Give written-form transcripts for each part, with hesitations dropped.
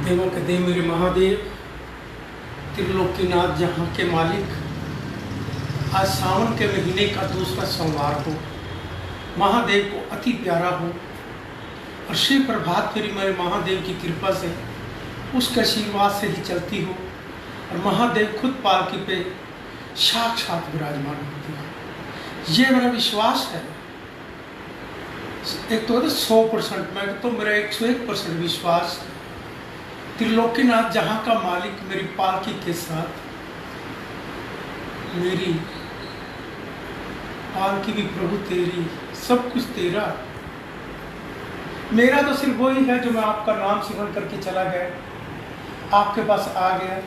देवों के देव मेरे महादेव, त्रिलोकीनाथ जहाँ के मालिक, आज सावन के महीने का दूसरा सोमवार हो, महादेव को अति प्यारा हो और श्री प्रभात फेरी मेरे महादेव की कृपा से, उसके आशीर्वाद से ही चलती हो और महादेव खुद पालकी पे साक्षात विराजमान होती है। ये मेरा विश्वास है। एक तो 100%, मैं तो मेरा 101% विश्वास है। त्रिलोकीनाथ जहाँ का मालिक मेरी पालकी के साथ, मेरी पालकी भी प्रभु तेरी, सब कुछ तेरा। मेरा तो सिर्फ वही है जो मैं आपका नाम सिमरन करके चला गया, आपके पास आ गया,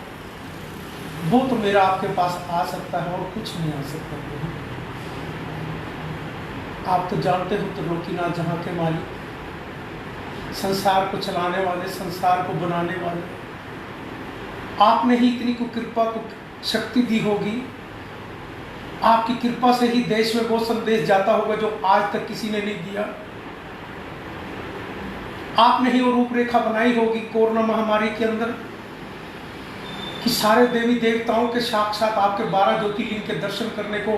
वो तो मेरा आपके पास आ सकता है और कुछ नहीं आ सकता। आप तो जानते हो त्रिलोकीनाथ जहाँ के मालिक, संसार को चलाने वाले, संसार को बनाने वाले, आपने ही इतनी को कृपा को शक्ति दी होगी। आपकी कृपा से ही देश में वो संदेश जाता होगा जो आज तक किसी ने नहीं दिया। आपने ही वो रूपरेखा बनाई होगी कोरोना महामारी के अंदर कि सारे देवी देवताओं के साक्षात आपके 12 ज्योतिर्लिंग के दर्शन करने को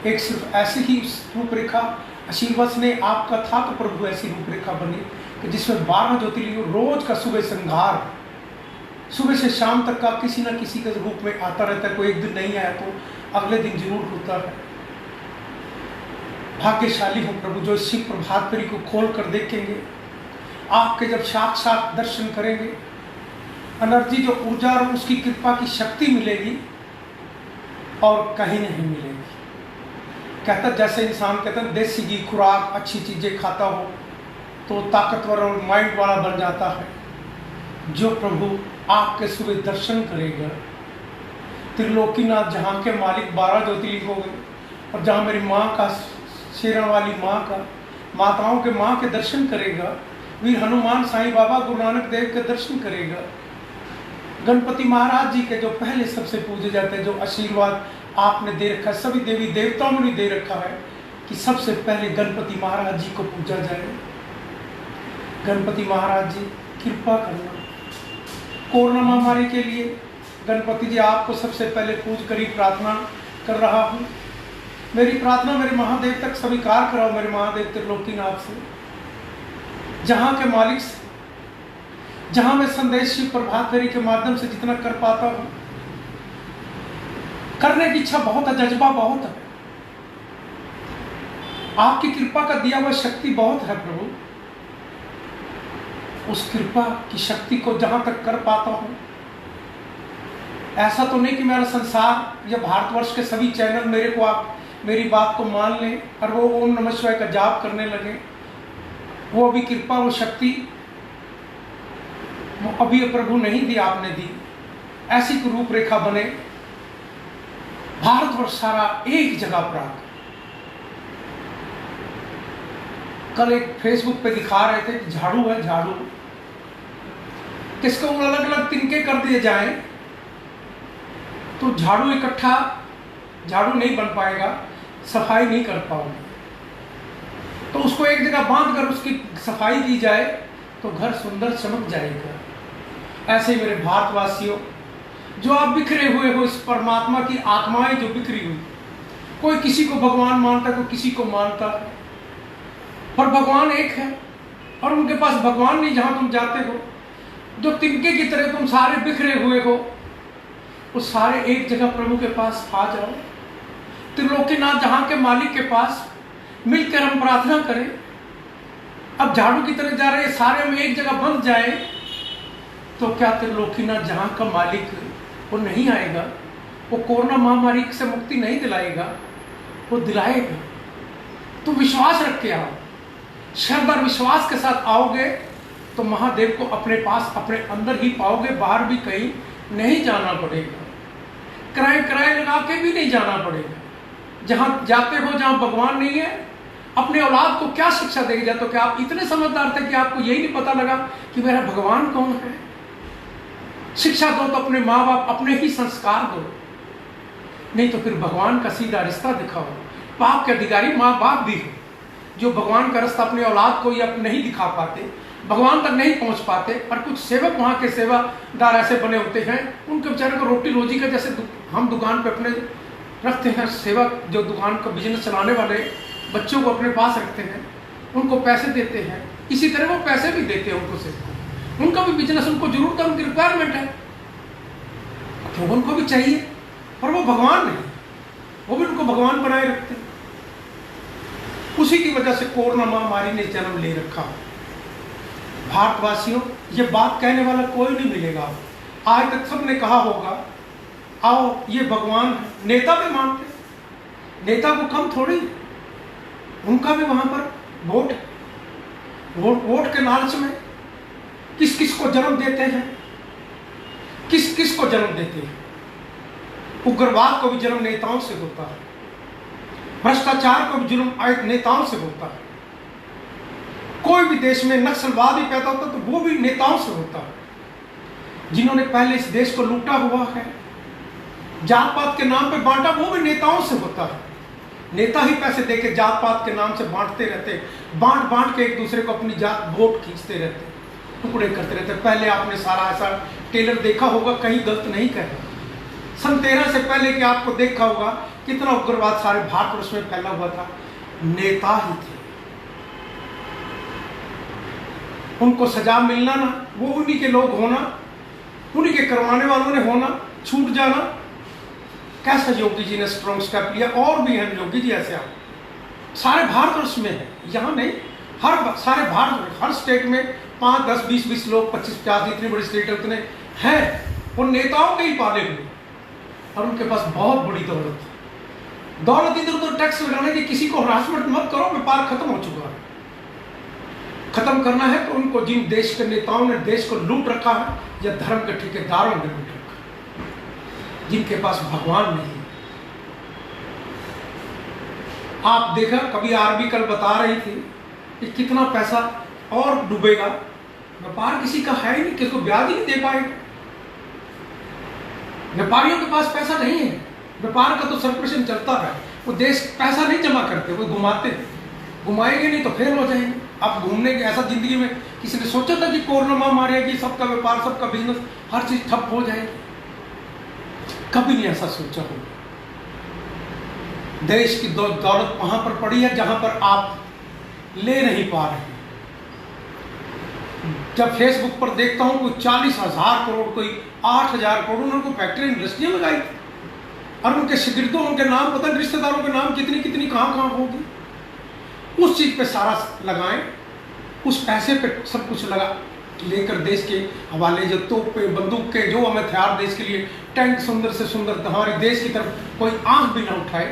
एक सिर्फ ऐसी ही रूपरेखा आशीर्वाद ने आपका था, तो प्रभु ऐसी रूपरेखा बनी कि जिसमें 12 ज्योतिर्लिंग रोज का सुबह श्रृंगार, सुबह से शाम तक का किसी न किसी के रूप में आता रहता है। कोई एक दिन नहीं आया तो अगले दिन जरूर होता है। भाग्यशाली हो प्रभु जो इस प्रभात फेरी को खोल कर देखेंगे, आपके जब साक्षात दर्शन करेंगे, एनर्जी जो ऊर्जा और उसकी कृपा की शक्ति मिलेगी और कहीं नहीं मिलेगी। कहता जैसे इंसान कहते हैं देसी घी खुराक अच्छी चीज़ें खाता हो तो ताकतवर और माइंड वाला बन जाता है। जो प्रभु आपके सुबह दर्शन करेगा, त्रिलोकीनाथ जहाँ के मालिक 12 ज्योतिर्लिंग हो गए, और जहाँ मेरी माँ का, शेरा वाली माँ का, माताओं के माँ के दर्शन करेगा, वीर हनुमान साईं बाबा गुरु नानक देव के दर्शन करेगा, गणपति महाराज जी के जो पहले सबसे पूजे जाते हैं, जो आशीर्वाद आपने दे रखा है, सभी देवी देवताओं ने भी दे रखा है कि सबसे पहले गणपति महाराज जी को पूजा जाए। गणपति महाराज जी कृपा करना। कोरोना महामारी के लिए गणपति जी आपको सबसे पहले पूज करी प्रार्थना कर रहा हूँ। मेरी प्रार्थना मेरे महादेव तक स्वीकार कराओ, मेरे महादेव त्रिलोकीनाथ से, जहाँ के मालिक से, जहाँ मैं संदेश शिव प्रभात फेरी के माध्यम से जितना कर पाता हूँ, करने की इच्छा बहुत है, जज्बा बहुत है, आपकी कृपा का दिया हुआ शक्ति बहुत है प्रभु। उस कृपा की शक्ति को जहां तक कर पाता हूं, ऐसा तो नहीं कि मेरा संसार या भारतवर्ष के सभी चैनल मेरे को आप मेरी बात को मान लें और वो ओम नमः शिवाय का जाप करने लगे। वो अभी कृपा, वो शक्ति वो अभी प्रभु नहीं दी, आपने दी। ऐसी रूपरेखा बने, भारतवर्ष सारा एक जगह पर आकर। कल एक फेसबुक पे दिखा रहे थे कि झाड़ू है, झाड़ू किसको अलग अलग तिनके कर दिए जाएं तो झाड़ू इकट्ठा झाड़ू नहीं बन पाएगा, सफाई नहीं कर पाओगे। तो उसको एक जगह बांध कर उसकी सफाई की जाए तो घर सुंदर चमक जाएगा। ऐसे मेरे भारतवासियों, जो आप बिखरे हुए हो, इस परमात्मा की आत्माएं जो बिखरी हुई, कोई किसी को भगवान मानता है, कोई किसी को मानता है, पर भगवान एक है। और उनके पास भगवान नहीं, जहां तुम जाते हो, जो तिनके की तरह तुम सारे बिखरे हुए हो, वो सारे एक जगह प्रभु के पास आ जाओ। त्रिलोकीनाथ जहां के मालिक के पास मिलकर हम प्रार्थना करें। अब झाड़ू की तरह जा रहे हैं, सारे में एक जगह बंध जाए तो क्या त्रिलोकीनाथ जहां का मालिक वो नहीं आएगा? वो कोरोना महामारी से मुक्ति नहीं दिलाएगा, वो दिलाएगा। तो विश्वास रख के आओ, श्रद्धा और विश्वास के साथ आओगे तो महादेव को अपने पास, अपने अंदर ही पाओगे। बाहर भी कहीं नहीं जाना पड़ेगा, किराए लगा के भी नहीं जाना पड़ेगा। जहां जाते हो, जहां भगवान नहीं है, अपने औलाद को क्या शिक्षा देके जाते हो? क्या आप इतने समझदार थे कि आपको यही नहीं पता लगा कि मेरा भगवान कौन है? शिक्षा दो तो अपने माँ बाप, अपने ही संस्कार दो, नहीं तो फिर भगवान का सीधा रिश्ता दिखाओ। पाप के अधिकारी माँ बाप भी हो, जो भगवान का रास्ता अपने औलाद को या नहीं दिखा पाते, भगवान तक नहीं पहुंच पाते। और कुछ सेवक वहाँ के सेवादार ऐसे बने होते हैं, उनके बेचारे को रोटी रोजी का, जैसे हम दुकान पे अपने रखते हैं सेवक, जो दुकान का बिजनेस चलाने वाले बच्चों को अपने पास रखते हैं, उनको पैसे देते हैं, इसी तरह वो पैसे भी देते हैं उनको सेवक। उनका भी बिजनेस, उनको जरूरत है, उनकी रिक्वायरमेंट है, तो उनको भी चाहिए, पर वो भगवान नहीं, वो भी उनको भगवान बनाए रखते हैं। उसी की वजह से कोरोना महामारी ने जन्म ले रखा। भारतवासियों, ये बात कहने वाला कोई नहीं मिलेगा। आज तक सबने कहा होगा, आओ ये भगवान है, नेता भी मानते, नेता को कम थोड़ी, उनका भी वहां पर वोट के लालच में किस किस को जन्म देते हैं, किस किस को जन्म देते हैं। उग्रवाद को भी जन्म नेताओं से होता है, भ्रष्टाचार को भी जन्म नेताओं से होता है। कोई भी देश में नक्सलवाद भी पैदा होता है तो वो भी नेताओं से होता है, जिन्होंने पहले इस देश को लूटा हुआ है, जात पात के नाम पे बांटा, वो भी नेताओं से होता है। नेता ही पैसे देके जात पात के नाम से बांटते रहते, बांट बांट के एक दूसरे को अपनी जात वोट खींचते रहते, टुकड़े करते रहते। पहले आपने सारा ऐसा टेलर देखा होगा, कहीं गलत नहीं कह रहा। सन 13 से पहले कि आपको देखा होगा कितना उग्रवाद सारे भारतवर्ष में फैला हुआ था, नेता ही थे। उनको सजा मिलना ना, वो उन्हीं के लोग होना, उन्हीं के करवाने वालों ने होना, छूट जाना। कैसा योगी जी ने स्ट्रॉन्ग स्टेप लिया, और भी हैं योगी जी ऐसे, आप सारे भारतवर्ष में है, यहाँ नहीं, सारे भारत, हर स्टेट में 5, 10, 20 लोग, 25, 50, जितनी बड़ी स्टेट है उतने हैं, वो नेताओं के ही पाले हुए, और उनके पास बहुत बड़ी दौलत है। दौलत इधर उधर टैक्स लगाने की, किसी को हरासमेंट मत करो, व्यापार खत्म हो चुका है। खत्म करना है तो उनको, जिन देश के नेताओं ने देश को लूट रखा है, या धर्म के ठेकेदारों ने लूट रखा है, जिनके पास भगवान नहीं। आप देखा, कभी आरबी कल बता रही थी कि कितना पैसा और डूबेगा, व्यापार किसी का है ही नहीं, किसी को ब्याज ही नहीं दे पाएगा। व्यापारियों के पास पैसा नहीं है, व्यापार का तो सर्कुलेशन चलता है, वो देश पैसा नहीं जमा करते, वो घुमाते हैं, घुमाएंगे नहीं तो फेल हो जाएंगे। अब घूमने के ऐसा जिंदगी में किसी ने सोचा था कि कोरोना महामारी आएगी, सबका व्यापार, सबका बिजनेस, हर चीज ठप हो जाएगी? कभी नहीं ऐसा सोचा हो। देश की दौलत वहां पर पड़ी है जहां पर आप ले नहीं पा रहे हैं। जब फेसबुक पर देखता हूं कोई 40,000 करोड़, कोई 8,000 करोड़, उनको फैक्ट्री इंडस्ट्रियां लगाई थी, और उनके शिगिर्दों, उनके नाम पता नहीं, रिश्तेदारों के नाम कितनी कितनी कहां होगी। उस चीज पे सारा लगाएं, उस पैसे पे सब कुछ लगा लेकर देश के हवाले, जो तोप पे, बंदूक के, जो हमें हथियार देश के लिए, टैंक सुंदर से सुंदर, हमारे देश की तरफ कोई आंख भी ना उठाए।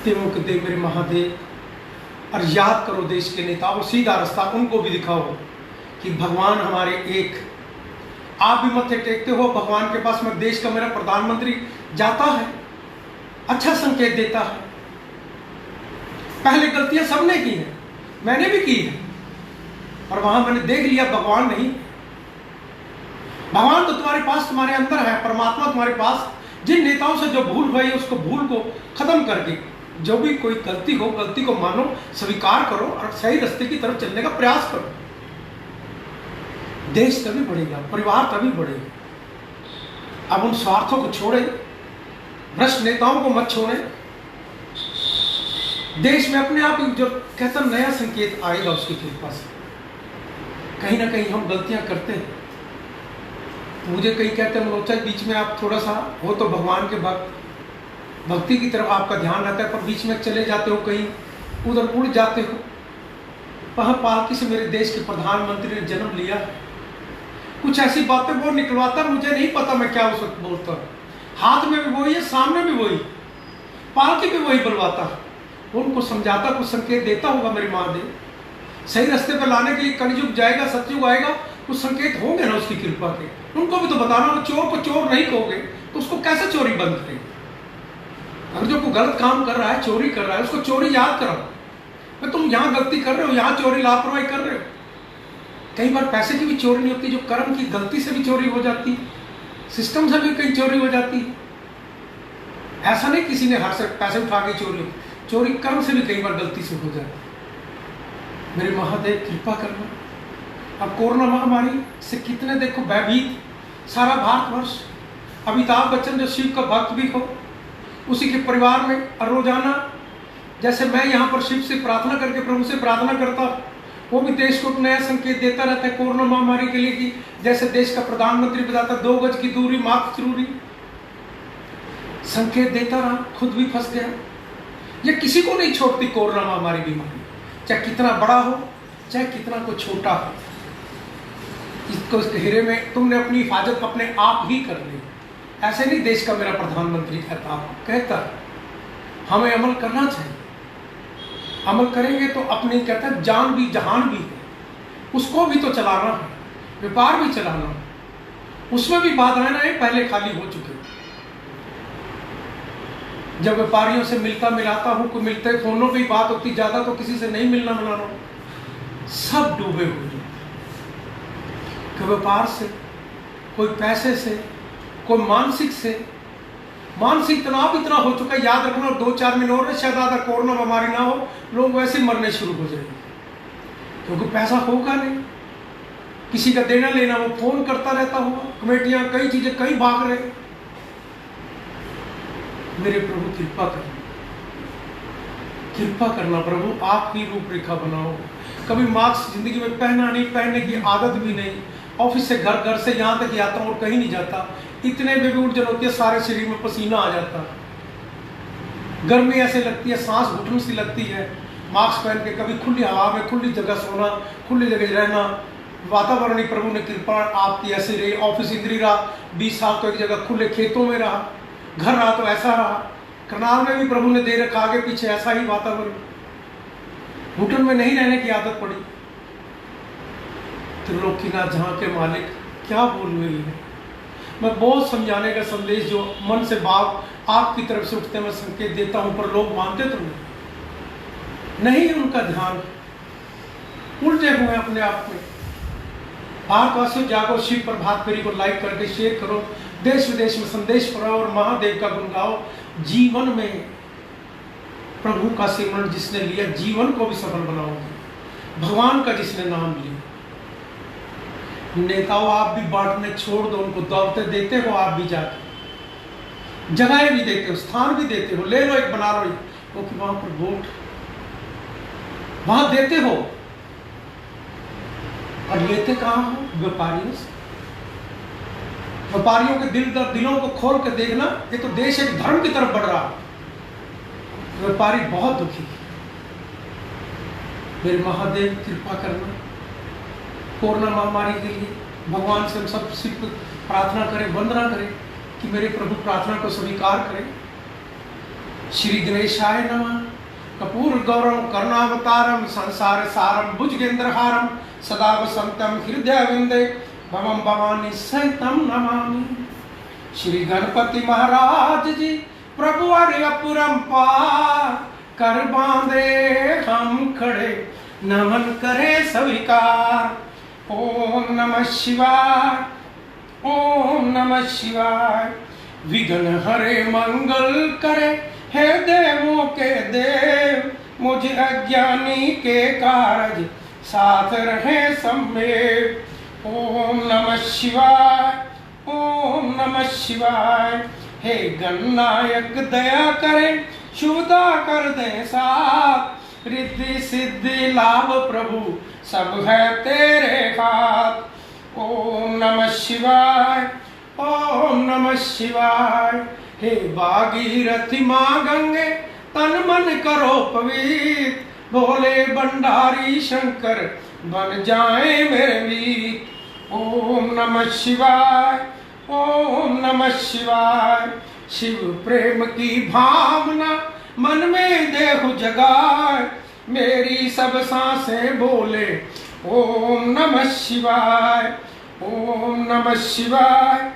देवों के देव मेरे महादेव, और याद करो देश के नेताओं, सीधा रास्ता उनको भी दिखाओ कि भगवान हमारे एक। आप भी मत्थे टेकते हो भगवान के पास, मैं देश का, मेरा प्रधानमंत्री जाता है, अच्छा संकेत देता है। पहले गलतियां सबने की हैं, मैंने भी की है, और वहां मैंने देख लिया भगवान नहीं। भगवान तो तुम्हारे पास, तुम्हारे अंदर है, परमात्मा तुम्हारे पास। जिन नेताओं से जो भूल हुई उसको, भूल को खत्म करके, जो भी कोई गलती हो, गलती को मानो, स्वीकार करो, और सही रास्ते की तरफ चलने का प्रयास करो। देश तभी बढ़ेगा, परिवार तभी बढ़ेगा। अब उन स्वार्थों को छोड़े, भ्रष्ट नेताओं को मत छोड़े। देश में अपने आप जो कहता नया संकेत आएगा उसकी कृपा से। कहीं ना कहीं हम गलतियां करते हैं, मुझे कई कहते हैं मनोज, बीच में आप थोड़ा सा हो तो भगवान के भक्त, भक्ति की तरफ आपका ध्यान रहता है, पर बीच में चले जाते हो, कहीं उधर उड़ जाते हो। वहाँ पालकी से मेरे देश के प्रधानमंत्री ने जन्म लिया, कुछ ऐसी बातें वो निकलवाता, मुझे नहीं पता मैं क्या उस वक्त बोलता हूँ। हाथ में भी वही है, सामने भी वही, पालकी भी वही बुलवाता, उनको समझाता, कुछ संकेत देता होगा मेरे महादेव। सही रास्ते पर लाने के लिए कलयुग जाएगा, सतयुग आएगा, कुछ संकेत होंगे ना उसकी कृपा के, उनको भी तो बताना। वो चोर को चोर नहीं कहोगे तो उसको कैसे चोरी बंद करेंगे? अगर जो कोई गलत काम कर रहा है, चोरी कर रहा है, उसको चोरी याद कराओ। तुम यहाँ गलती कर रहे हो, यहाँ चोरी लापरवाही कर रहे हो। कई बार पैसे की भी चोरी नहीं होती, जो कर्म की गलती से भी चोरी हो जाती है, सिस्टम से भी कहीं चोरी हो जाती है। ऐसा नहीं किसी ने हर से पैसे उठा के चोरी, चोरी कर्म से भी कई बार गलती से हो जाती है। मेरे महादेव कृपा करना। अब कोरोना महामारी से कितने देखो भयभीत सारा भारतवर्ष। अमिताभ बच्चन जो शिव का भक्त भी हो, उसी के परिवार में रोजाना जैसे मैं यहाँ पर शिव से प्रार्थना करके प्रभु से प्रार्थना करता, वो भी देश को नया संकेत देता रहता है कोरोना महामारी के लिए कि जैसे देश का प्रधानमंत्री बताता 2 गज की दूरी मास्क जरूरी, संकेत देता रहा, खुद भी फंस गया। ये किसी को नहीं छोड़ती कोरोना महामारी बीमारी, चाहे कितना बड़ा हो चाहे कितना कोई छोटा हो। इसको इस घेरे में तुमने अपनी हिफाजत अपने आप ही कर ली। ऐसे नहीं देश का मेरा प्रधानमंत्री कहता हमें अमल करना चाहिए। अमल करेंगे तो अपनी कहता है जान भी जहान भी है, उसको भी तो चलाना है, व्यापार भी चलाना है, उसमें भी बाधाएं नहीं पहले खाली हो चुके। जब व्यापारियों से मिलता मिलाता हूं, कोई मिलते फोनों पे बात होती, ज्यादा तो किसी से नहीं मिलना मिलाना, सब डूबे हुए। कोई व्यापार से, कोई पैसे से, कोई मानसिक से, मानसिक तनाव इतना हो चुका है। याद रखना 2-4 महीने और शायद आधा कोरोना बीमारी ना हो, लोग वैसे मरने शुरू हो जाएंगे, क्योंकि पैसा होगा नहीं, किसी का देना लेना वो फोन करता रहता होगा, कमेटियां कई चीजें कई भाग रहे। मेरे प्रभु कृपा करना, कृपा करना प्रभु, आप ही रूपरेखा बनाओ। कभी मास्क जिंदगी में पहना नहीं, पहनने की आदत भी नहीं, ऑफिस से घर, घर से यहाँ तक यात्रा और कहीं नहीं जाता, इतने में भी उलझन होती है, सारे शरीर में पसीना आ जाता, गर्मी ऐसे लगती है, सांस घुटन सी लगती है। मास्क पहन के कभी खुली हवा में, खुली जगह सोना, खुली जगह रहना, वातावरण ही प्रभु ने कृपा आपकी ऐसे रही। ऑफिस इंद्री रहा, 20 साल तो एक जगह खुले खेतों में रहा, घर रहा तो ऐसा रहा, करनाल में भी प्रभु ने दे रखा आगे पीछे ऐसा ही वातावरण। घुटन में नहीं रहने की आदत पड़ी। त्रिलोकीनाथ जहाँ के मालिक, क्या बोलूँ है, मैं बहुत समझाने का संदेश जो मन से भाव आपकी तरफ से उठते मैं संकेत देता हूं, पर लोग मानते तो नहीं, उनका ध्यान उलझे हुए अपने आप में। भारतवासियों जागो, शिव प्रभात फेरी को लाइक करके शेयर करो, देश विदेश में संदेश फैलाओ और महादेव का गुण गाओ। जीवन में प्रभु का सिमरन जिसने लिया, जीवन को भी सफल बनाओगे। भगवान का जिसने नाम लिया, नेताओं आप भी बांटने छोड़ दो, उनको दौलते देते हो, आप भी जाके जगह भी देते हो, स्थान भी देते हो, ले लो एक बना लो, क्योंकि वहां पर वोट वहां देते हो, और लेते कहां हो? व्यापारियों से। व्यापारियों के दिलों को खोल के देखना, ये तो देश एक धर्म की तरफ बढ़ रहा, व्यापारी बहुत दुखी। मेरे महादेव कृपा करना, कोरोना महामारी के लिए भगवान से हम सब सिर्फ प्रार्थना करें, वंदना करें कि मेरे प्रभु प्रार्थना को स्वीकार करें। श्री गणेशाय नमः। कपूर गौरम करुणावतारम संसार सारम भुजगेंद्रहारम सदा वसंतम हृदय विंदे भवम भवानी सहितम नमामि। श्री गणपति महाराज जी प्रभु अरे अपरंपार कर बांधे हम खड़े, नमन करे स्वीकार। ओम नमः शिवाय, ओम नमः शिवाय। विघ्न हरे मंगल करे, हे देवों के देव, मुझे अज्ञानी के कारज साथ रहे सम्मेव। ओम नमः शिवाय, ओम नमः शिवाय। हे गणनायक दया करे, शुदा कर दे साथ, रिद्धि सिद्धि लाभ प्रभु सब है तेरे हाथ। ओम नमः शिवाय, ओम नमः शिवाय। हे भागीरथी माँ गंगे, तन मन करो पवित्र, भोले भंडारी शंकर बन जाए मेरे मीत। ओम नमः शिवाय, ओम नमः शिवाय। शिव प्रेम की भावना मन में देहु जगाए, मेरी सब सांसें बोले ओम नमः शिवाय, ओम नमः शिवाय,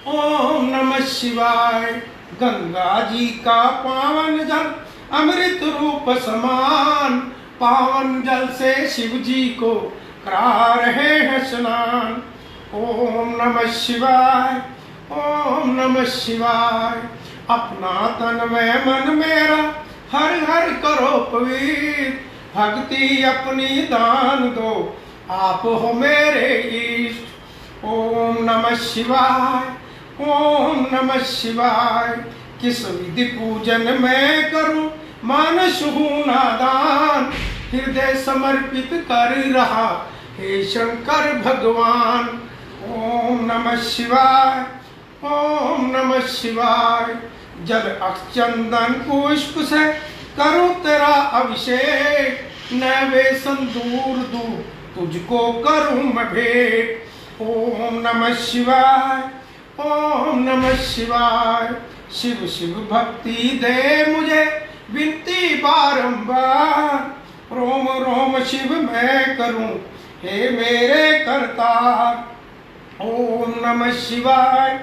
ओम नमः शिवाय। गंगा जी का पावन जल अमृत रूप समान, पावन जल से शिव जी को करा रहे हैं स्नान। ओम नमः शिवाय, ओम नमः शिवाय। अपना तन व मन मेरा हर हर करो पवित्र, भक्ति अपनी दान दो, आप हो मेरे इष्ट। ओम नमः शिवाय, ओम नमः शिवाय। किस विधि पूजन मैं करूं, मानस हूं नादान, हृदय समर्पित कर रहा हे शंकर भगवान। ओम नमः शिवाय, ओम नमः शिवाय। जल अक्षचंदन पुष्प से करूं तेरा अभिषेक, नैवेद्य दूर दूर तुझको करूं मैं भेंट। ओम नमः शिवाय, ओम नमः शिवाय। शिव शिव भक्ति दे मुझे विनती बारंबार, रोम रोम शिव मैं करूं हे मेरे करतार। ओम नमः शिवाय,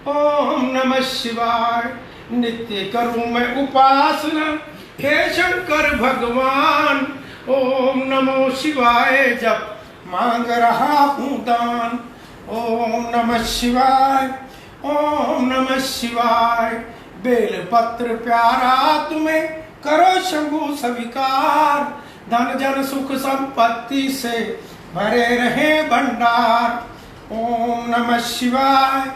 ओम नमः शिवाय। नित्य करूं मैं उपासना हे शंकर भगवान। ओम नमो शिवाय जब मांग रहा हूँ दान। ओम नमः शिवाय, ओम नमः शिवाय। बेल पत्र प्यारा तुम्हें करो शंभु स्वीकार, धन जन सुख संपत्ति से भरे रहे भंडार। ओम नमः शिवाय,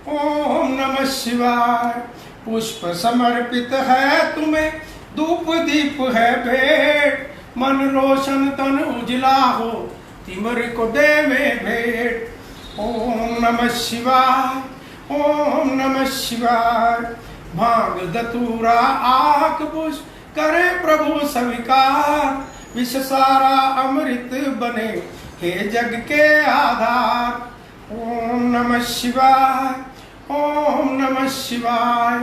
ओम नमः शिवाय। पुष्प समर्पित है तुम्हें, धूप दीप है भेंट, मन रोशन तन उजला हो तिमर को दे में भेंट। ओम नमः शिवाय, ओम नमः शिवाय। भांग धतूरा आक बुझ करे प्रभु स्वीकार, विष सारा अमृत बने हे जग के आधार। ओम नमः शिवाय, ओम नमः शिवाय।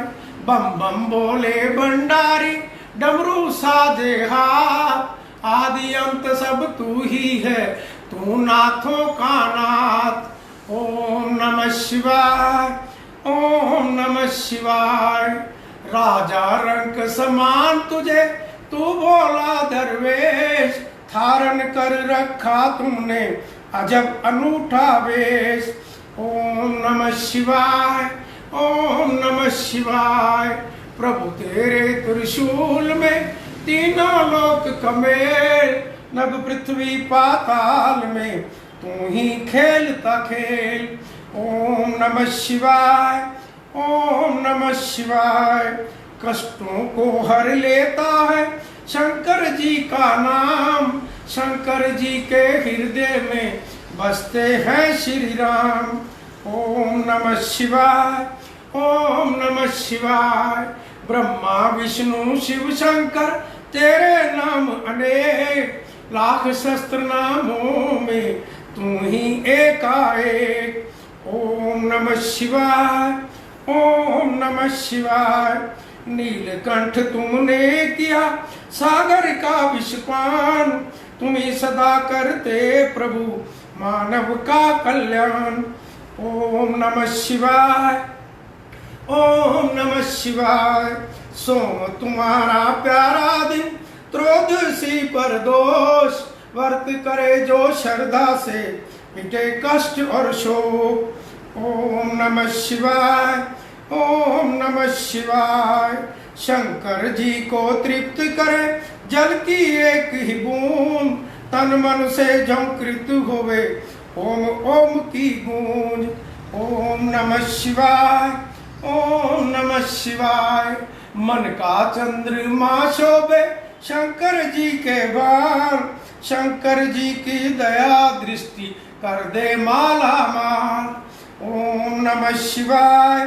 बम बम बोले भंडारी डमरू साजे हाथ, आदि अंत सब तू ही है, तू नाथों का नाथ। ओम नमः शिवाय, ओम नमः शिवाय। राजा रंग समान तुझे तू बोला दरवेश, धारण कर रखा तुमने अजब अनूठा वेश। ओम नमः शिवाय, ओम नमः शिवाय। प्रभु तेरे त्रिशूल में तीनों लोक कमेल, नभ पृथ्वी पाताल में तू ही खेलता खेल। ओम नमः शिवाय, ओम नमः शिवाय। कष्टों को हर लेता है शंकर जी का नाम, शंकर जी के हृदय में बसते हैं श्री राम। ओम नमः शिवाय, ओम नमः शिवाय। ब्रह्मा विष्णु शिव शंकर तेरे नाम अनेक, लाख शस्त्र नामों में तू ही एकाएक। ओम नमः शिवाय, ओम नमः शिवाय। नीलकंठ तुमने किया सागर का विषपान, तुम्ही सदा करते प्रभु मानव का कल्याण। ओम नमः शिवाय, ओम नमः शिवाय। सोम तुम्हारा प्यारा दिन, त्रयोदशी पर दोष, व्रत करे जो श्रद्धा से मिटे कष्ट और शोक। ओम नमः शिवाय, ओम नमः शिवाय। शंकर जी को तृप्त करे जल की एक ही बूंद, तन मन से झंकृत होवे ओम ओम की गूंज। ओम नमः शिवाय, ओम नमः शिवाय। मन का चंद्रमा शोभे शंकर जी के बार, शंकर जी की दया दृष्टि कर दे माला माल। ओम नमः शिवाय,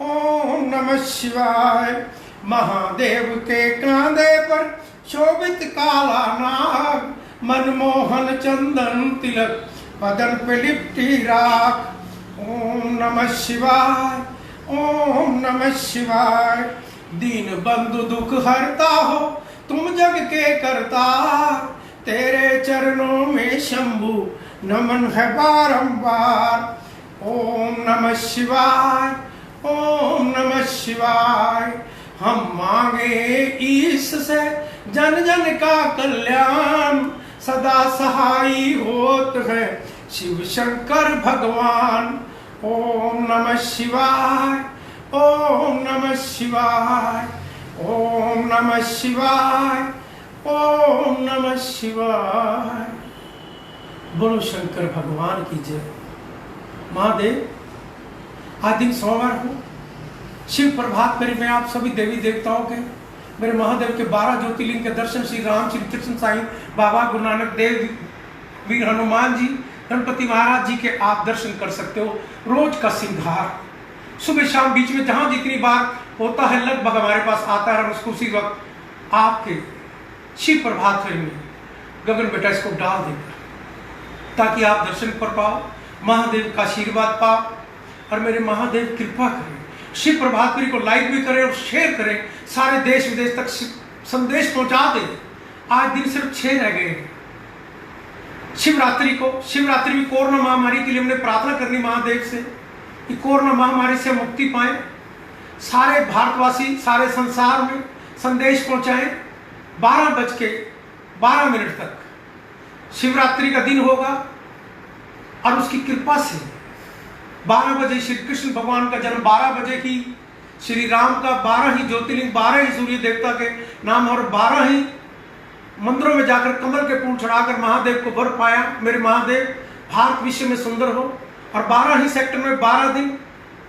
ओम नमः शिवाय। महादेव के कांधे पर शोभित काला नाग, मनमोहन चंदन तिलक बदन पे लिपटी राख। ओम नमः शिवाय, ओम नमः शिवाय। दीन बंधु दुख हरता हो तुम जग के करता, तेरे चरणों में शंभु नमन है बारंबार। ओम नमः शिवाय, ओम नमः शिवाय। हम मांगे ईश से जन जन का कल्याण, सदा सहाई होत है शिव शंकर भगवान। ओम नमः शिवाय, ओम नमः शिवाय, ओम नमः शिवाय, ओम नमः शिवाय। बोलो शंकर भगवान की जय। महादेव, आज दिन सोमवार को शिव प्रभात फेरी में आप सभी देवी देवताओं के, मेरे महादेव के 12 ज्योतिर्लिंग के दर्शन श्री राम, श्री कृष्ण साईं, बाबा गुरु नानक देव, वीर हनुमान जी, गणपति महाराज जी के आप दर्शन कर सकते हो। रोज का श्रृंगार सुबह शाम बीच में जहां जितनी बार होता है लगभग हमारे पास आता है, उसको उसी वक्त आपके शिव प्रभात फेरी में गगन बेटा इसको डाल देगा ताकि आप दर्शन कर पाओ, महादेव का आशीर्वाद पाओ और मेरे महादेव कृपा करें। शिव प्रभात फेरी को लाइक भी करें और शेयर करें, सारे देश विदेश तक संदेश पहुंचा दें। आज दिन सिर्फ 6 रह गए हैं शिवरात्रि में कोरोना महामारी के लिए हमने प्रार्थना करनी महादेव से कि कोरोना महामारी से मुक्ति पाए। सारे भारतवासी सारे संसार में संदेश पहुंचाएं। 12:12 तक शिवरात्रि का दिन होगा और उसकी कृपा से 12 बजे श्री कृष्ण भगवान का जन्म, 12 बजे की श्री राम का, 12 ही ज्योतिर्लिंग, 12 ही सूर्य देवता के नाम और 12 ही मंदिरों में जाकर कमल के फूल चढ़ाकर महादेव को वर पाया। मेरे महादेव भारत विश्व में सुंदर हो और 12 ही सेक्टर में 12 दिन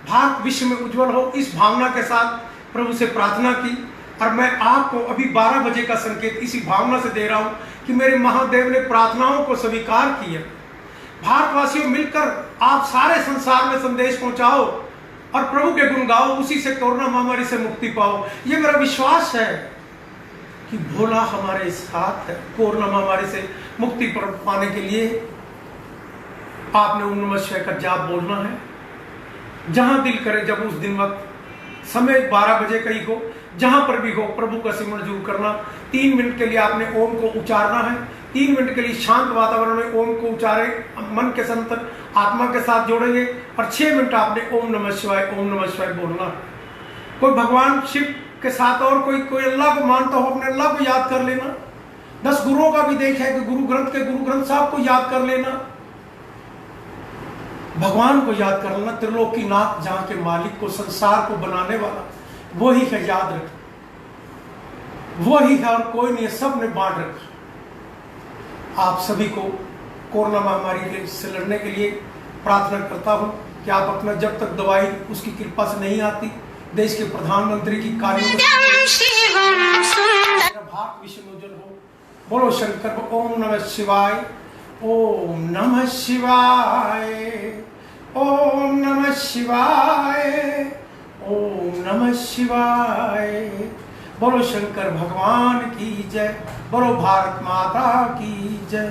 भारत विश्व में उज्जवल हो, इस भावना के साथ प्रभु से प्रार्थना की। और मैं आपको अभी 12 बजे का संकेत इसी भावना से दे रहा हूं कि मेरे महादेव ने प्रार्थनाओं को स्वीकार किया। भारतवासियों मिलकर आप सारे संसार में संदेश पहुंचाओ और प्रभु के गुण गाओ, उसी से कोरोना महामारी से मुक्ति पाओ। ये मेरा विश्वास है कि भोला हमारे साथ है। कोरोना महामारी से मुक्ति पाने के लिए आपने ओम नमः शिवाय का जाप बोलना है, जहां दिल करे, जब उस दिन वक्त समय 12 बजे का ही हो, जहां पर भी हो प्रभु का सिमरन जरूर करना। 3 मिनट के लिए आपने ओम को उच्चारना है। 3 मिनट के लिए शांत वातावरण में ओम को उच्चारे, मन के संतर आत्मा के साथ जोड़ेंगे और 6 मिनट आपने ओम नमः शिवाय बोलना है। कोई भगवान शिव के साथ और कोई अल्लाह को मानता हो, अपने अल्लाह को याद कर लेना। 10 गुरुओं का भी देख है कि गुरु ग्रंथ साहब को याद कर लेना, भगवान को याद कर लेना। त्रिलोकीनाथ, जहां के मालिक को, संसार को बनाने वाला वो ही है, याद रख, वो ही है और कोई नहीं है, सब ने बांट रखा। आप सभी को कोरोना महामारी से लड़ने के लिए प्रार्थना करता हूं कि आप अपना, जब तक दवाई उसकी कृपा से नहीं आती, देश के प्रधानमंत्री की कार्यों भारत विश्व में उज्जवल हो। बोलो शंकर। ओम नमः शिवाय, ओम नमः शिवाय, ओम नमः शिवाय, ओम नमः शिवाय। बोलो शंकर भगवान की जय, बोलो भारत माता की जय।